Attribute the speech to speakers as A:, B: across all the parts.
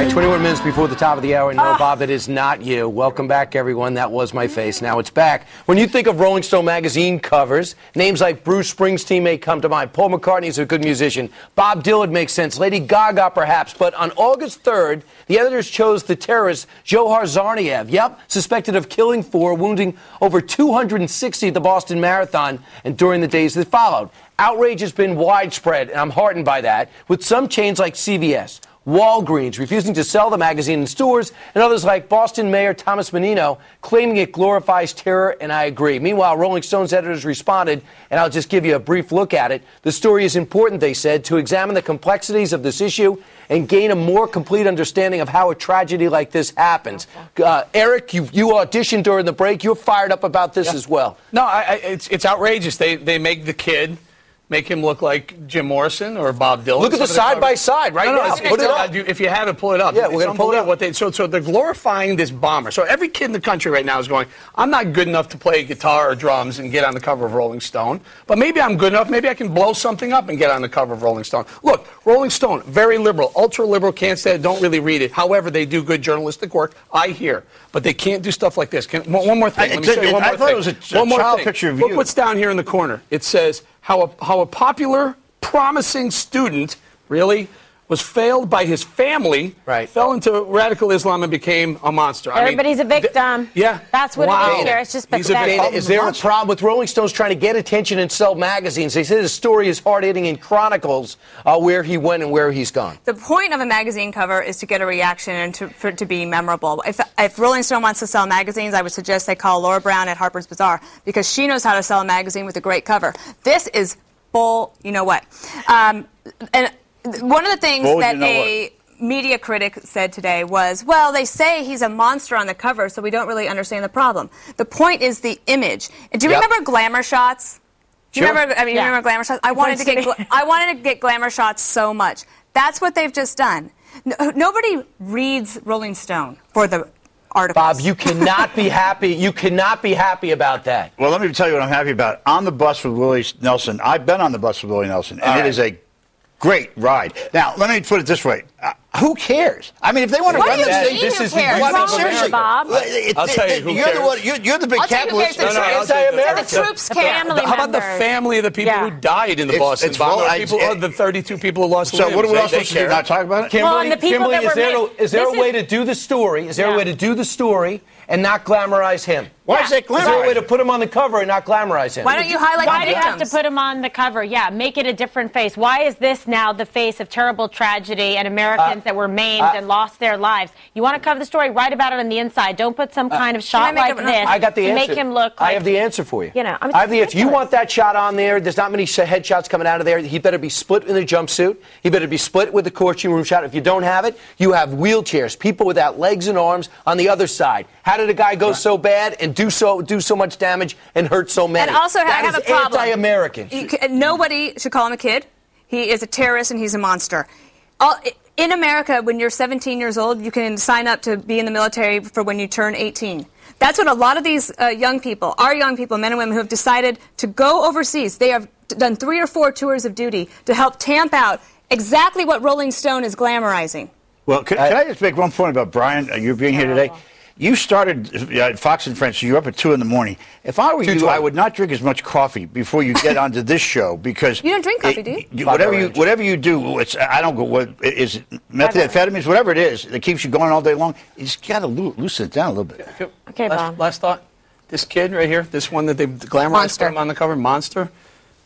A: right, 21 minutes before the top of the hour. No, Bob, that is not you. Welcome back, everyone. That was my face. Now it's back. When you think of Rolling Stone magazine covers, names like Bruce Springsteen may come to mind. Paul McCartney's a good musician. Bob Dylan makes sense. Lady Gaga, perhaps. But on August 3rd, the editors chose the terrorist Johar Tsarnaev. Yep, suspected of killing 4, wounding over 260 at the Boston Marathon and during the days that followed. Outrage has been widespread, and I'm heartened by that, with some chains like CVS, Walgreens refusing to sell the magazine in stores, and others like Boston Mayor Thomas Menino claiming it glorifies terror, and I agree. Meanwhile, Rolling Stone's editors responded, and I'll just give you a brief look at it. The story is important, they said, to examine the complexities of this issue and gain a more complete understanding of how a tragedy like this happens. Eric, you auditioned during the break. You're fired up about this as well.
B: No, it's outrageous. They make the kid make him look like Jim Morrison or Bob Dylan.
A: Look at the side-by-side right now.
B: Put it up. If you have it, pull it up.
A: Yeah, we're going to pull it up.
B: So they're glorifying this bomber. So every kid in the country right now is going, I'm not good enough to play guitar or drums and get on the cover of Rolling Stone, but maybe I'm good enough. Maybe I can blow something up and get on the cover of Rolling Stone. Look, Rolling Stone, very liberal, ultra-liberal, can't say it, don't really read it. However, they do good journalistic work, I hear. But they can't do stuff like this. One more thing. Let me show you one more thing. I thought it was a child picture of you. Look what's down here in the corner. It says, how a popular, promising student, really, was failed by his family, fell into radical Islam and became a monster.
C: Everybody's a victim.
B: Yeah.
C: That's what it is here. It's just pathetic.
A: Is there a problem with Rolling Stones trying to get attention and sell magazines? They say the story is hard-hitting and chronicles where he went and where he's gone.
D: The point of a magazine cover is to get a reaction and for it to be memorable. If Rolling Stone wants to sell magazines, I would suggest they call Laura Brown at Harper's Bazaar, because she knows how to sell a magazine with a great cover. This is bull, you know what. And one of the things that a media critic said today was, well, they say he's a monster on the cover, so we don't really understand the problem. The point is the image. Do you remember glamour shots? Do you remember? I mean, you remember glamour shots? I wanted to get glamour shots so much. That's what they've just done. Nobody reads Rolling Stone for the articles.
A: Bob, you cannot be happy. You cannot be happy about that.
E: Well, let me tell you what I'm happy about. On the bus with Willie Nelson, I've been on the bus with Willie Nelson, and it is a great ride. Now, let me put it this way. Who cares? I mean, if they want to run
C: this is seriously, Bob.
B: I'll tell you who cares.
E: You're the big capitalist.
D: The troops
C: family
B: How about the family of the people who died in the Boston bombing? The 32 people who lost limbs.
E: So what are we all supposed to do? Not talk about it?
A: Kimberly, is there a way to do the story? Is there a way to do the story and not glamorize him?
E: Why is that glamorize?
A: Is there a way to put him on the cover and not glamorize him?
D: Why don't you highlight
C: Why
D: the
C: do you
D: victims?
C: have to put him on the cover? Yeah, make it a different face. Why is this now the face of terrible tragedy and Americans that were maimed and lost their lives? You want to cover the story, write about it on the inside. Don't put some kind of shot like this
A: I got the answer.
C: Make him look like,
A: I have the answer for you.
C: You know,
A: I have the answer. You want that shot on there. There's not many headshots coming out of there. He better be split in a jumpsuit. He better be split with the courtroom room shot. If you don't have it, you have wheelchairs, people without legs and arms on the other side. How did a guy go so bad and do so much damage and hurt so many?
D: And also, I have a problem.
A: Anti-American.
D: Nobody should call him a kid. He is a terrorist and he's a monster. In America, when you're 17 years old, you can sign up to be in the military for when you turn 18. That's what a lot of these young people, our young people, men and women who have decided to go overseas, they have done 3 or 4 tours of duty to help tamp out exactly what Rolling Stone is glamorizing.
E: Well, can I just make one point about Brian, you being here today? You started at Fox and Friends, so you're up at 2 in the morning. If I were you, I would not drink as much coffee before you get onto this show, because
D: you don't drink coffee, do you?
E: Whatever you do, I don't go. What is it, methamphetamines, whatever it is that keeps you going all day long? You just got to loosen it down a little bit.
C: Okay, Bob.
B: Last thought. This kid right here, this one that they glamorized him on the cover, Monster,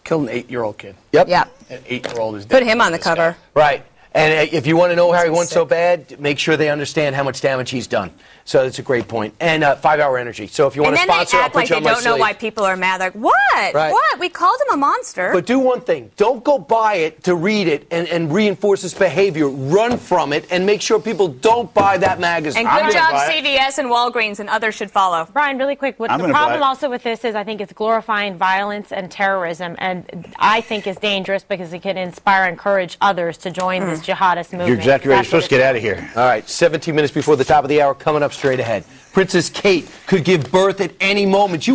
B: killed an 8-year-old kid.
A: Yep.
D: Yeah.
B: An 8-year-old is dead.
D: Put him on the cover.
A: Right. And if you want to know how he went so bad, make sure they understand how much damage he's done. So that's a great point. And 5-Hour Energy. So if you want to sponsor, I'll put you on my sleeve.
D: And then they act like they don't know why people are mad. Like, what?
A: Right.
D: What? We called him a monster.
A: But do one thing. Don't go buy it to read it and reinforce this behavior. Run from it and make sure people don't buy that magazine.
D: And good job, CVS and Walgreens, and others should follow.
C: Brian, really quick, the problem also with this is I think it's glorifying violence and terrorism, and I think is dangerous because it can inspire and encourage others to join this jihadist movement.
E: You're exactly right. You're supposed to get out of here.
A: All right, 17 minutes before the top of the hour, coming up straight ahead. Princess Kate could give birth at any moment.